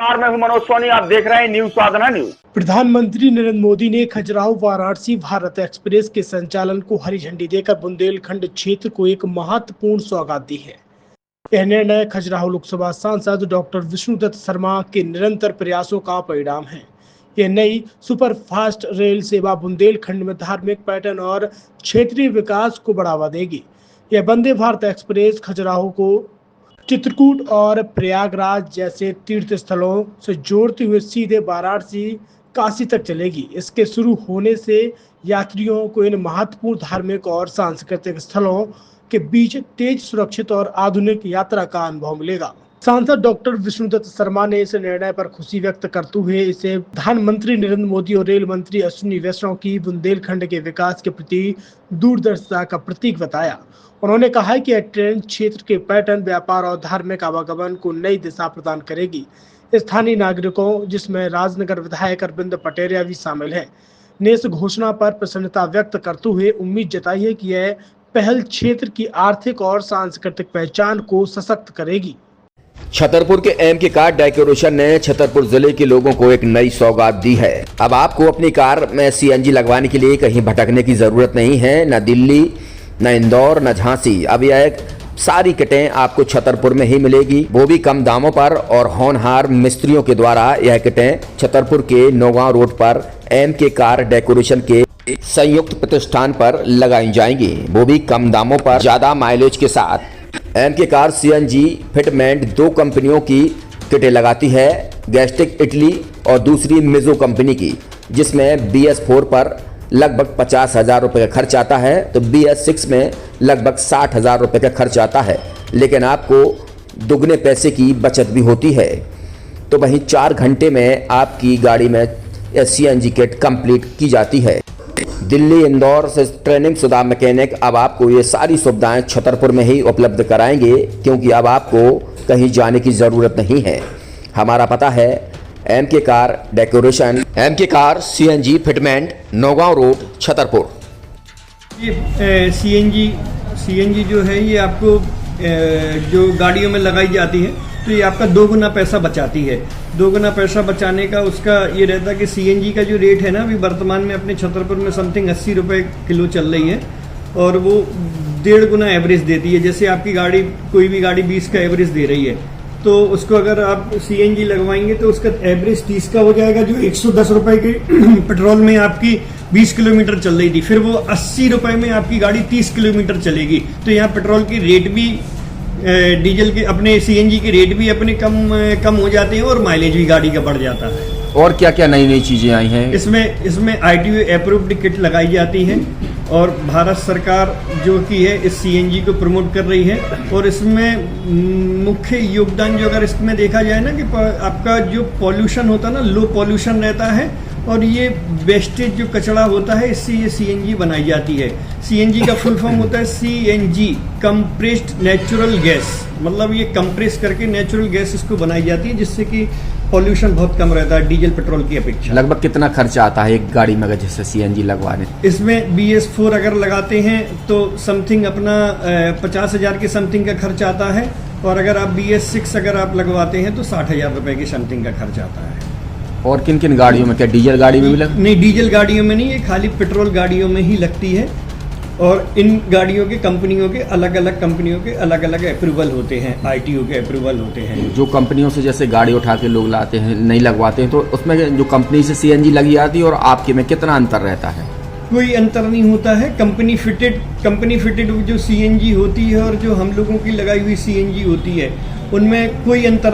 मैं हूं मनोज सोनी, आप देख रहे हैं न्यूज साधना न्यूज। प्रधानमंत्री नरेंद्र मोदी ने खजुराहो वाराणसी भारत एक्सप्रेस के संचालन को हरी झंडी देकर बुंदेलखंड क्षेत्र को एक महत्वपूर्ण सौगात दी है। यह निर्णय खजुराहो लोकसभा सांसद डॉक्टर विष्णुदत्त शर्मा के निरंतर प्रयासों का परिणाम है। यह नई सुपरफास्ट रेल सेवा बुंदेलखंड में धार्मिक पर्यटन और क्षेत्रीय विकास को बढ़ावा देगी। यह वंदे भारत एक्सप्रेस खजुराहो को चित्रकूट और प्रयागराज जैसे तीर्थ स्थलों से जोड़ते हुए सीधे वाराणसी काशी तक चलेगी। इसके शुरू होने से यात्रियों को इन महत्वपूर्ण धार्मिक और सांस्कृतिक स्थलों के बीच तेज, सुरक्षित और आधुनिक यात्रा का अनुभव मिलेगा। सांसद डॉक्टर विष्णुदत्त शर्मा ने इस निर्णय पर खुशी व्यक्त करते हुए इसे प्रधानमंत्री नरेंद्र मोदी और रेल मंत्री अश्विनी वैष्णव की बुंदेलखंड के विकास के प्रति दूरदर्शिता का प्रतीक बताया। उन्होंने कहा कि यह ट्रेन क्षेत्र के पर्यटन, व्यापार और धार्मिक आवागमन को नई दिशा प्रदान करेगी। स्थानीय नागरिकों, जिसमें राजनगर विधायक अरविंद पटेरिया भी शामिल है, ने इस घोषणा पर प्रसन्नता व्यक्त करते हुए उम्मीद जताई है कि यह पहल क्षेत्र की आर्थिक और सांस्कृतिक पहचान को सशक्त करेगी। छतरपुर के एमके कार डेकोरेशन ने छतरपुर जिले के लोगों को एक नई सौगात दी है। अब आपको अपनी कार में सीएनजी लगवाने के लिए कहीं भटकने की जरूरत नहीं है, न दिल्ली, न इंदौर, न झांसी। अब यह सारी किटें आपको छतरपुर में ही मिलेगी, वो भी कम दामों पर और होनहार मिस्त्रियों के द्वारा। यह किटें छतरपुर के नौगांव रोड पर एमके कार डेकोरेशन के संयुक्त प्रतिष्ठान पर लगाई जाएंगी, वो भी कम दामों पर, ज्यादा माइलेज के साथ। एमके कार सीएनजी फिटमेंट 2 कंपनियों की किटें लगाती है, गैस्टिक इटली और दूसरी मिजो कंपनी की, जिसमें BS4 पर लगभग 50,000 रुपये का खर्च आता है, तो BS6 में लगभग 60,000 रुपये का खर्च आता है, लेकिन आपको दुगने पैसे की बचत भी होती है। तो वहीं 4 घंटे में आपकी गाड़ी में सीएनजी किट कंप्लीट की जाती है। दिल्ली, इंदौर से ट्रेनिंग शुदा मैकेनिक अब आपको ये सारी सुविधाएं छतरपुर में ही उपलब्ध कराएंगे, क्योंकि अब आपको कहीं जाने की ज़रूरत नहीं है। हमारा पता है MK car decoration, MK car CNG fitment, Naugaon road, Chhatarpur. ये सीएनजी जो है ये आपको जो गाड़ियों में लगाई जाती है, तो ये आपका 2 गुना पैसा बचाती है। 2 गुना पैसा बचाने का उसका ये रहता है कि सीएनजी का जो रेट है ना, अभी वर्तमान में अपने छतरपुर में समथिंग 80 रुपये किलो चल रही है, और वो 1.5 गुना एवरेज देती है। जैसे आपकी गाड़ी, कोई भी गाड़ी 20 का एवरेज दे रही है, तो उसको अगर आप सीएनजी लगवाएंगे तो उसका एवरेज 30 का हो जाएगा। जो 110 रुपए के पेट्रोल में आपकी 20 किलोमीटर चल रही थी, फिर वो 80 रुपए में आपकी गाड़ी 30 किलोमीटर चलेगी। तो यहाँ पेट्रोल की रेट भी, डीजल के, अपने सीएनजी के रेट भी अपने कम हो जाते हैं, और माइलेज भी गाड़ी का बढ़ जाता है। और क्या क्या नई नई चीजें आई हैं इसमें ITO अप्रूव्ड किट लगाई जाती है, और भारत सरकार जो की है इस सीएनजी को प्रमोट कर रही है। और इसमें मुख्य योगदान जो अगर इसमें देखा जाए ना, कि आपका जो पॉल्यूशन होता है ना, लो पॉल्यूशन रहता है, और ये वेस्टेज जो कचरा होता है, इससे ये सीएनजी बनाई जाती है। सीएनजी का फुल फॉर्म होता है CNG, कंप्रेस्ड नेचुरल गैस, मतलब ये कंप्रेस करके नेचुरल गैस इसको बनाई जाती है, जिससे कि पॉल्यूशन बहुत कम रहता है डीजल पेट्रोल की अपेक्षा। लगभग कितना खर्चा आता है एक गाड़ी में अगर जैसे सीएनजी लगवाने? इसमें BS4 अगर लगाते हैं तो समथिंग अपना 50,000 के समथिंग का खर्च आता है, और अगर आप BS6 अगर आप लगवाते हैं तो 60,000 रुपए की समथिंग का खर्च आता है। और किन किन गाड़ियों में, क्या डीजल गाड़ी में भी नहीं, डीजल गाड़ियों में नहीं, ये खाली पेट्रोल गाड़ियों में ही लगती है। और इन गाड़ियों के कंपनियों के अलग अलग अप्रूवल होते हैं, ITO के अप्रूवल होते हैं। जो कंपनियों से जैसे गाड़ी उठा के लोग लाते हैं, नहीं लगवाते हैं, तो उसमें जो कंपनी से सीएनजी लगी जाती है और आपके में कितना अंतर रहता है? कोई अंतर नहीं होता है। कंपनी फिटेड जो सीएनजी होती है और जो हम लोगों की लगाई हुई सीएनजी होती है, उनमें कोई अंतर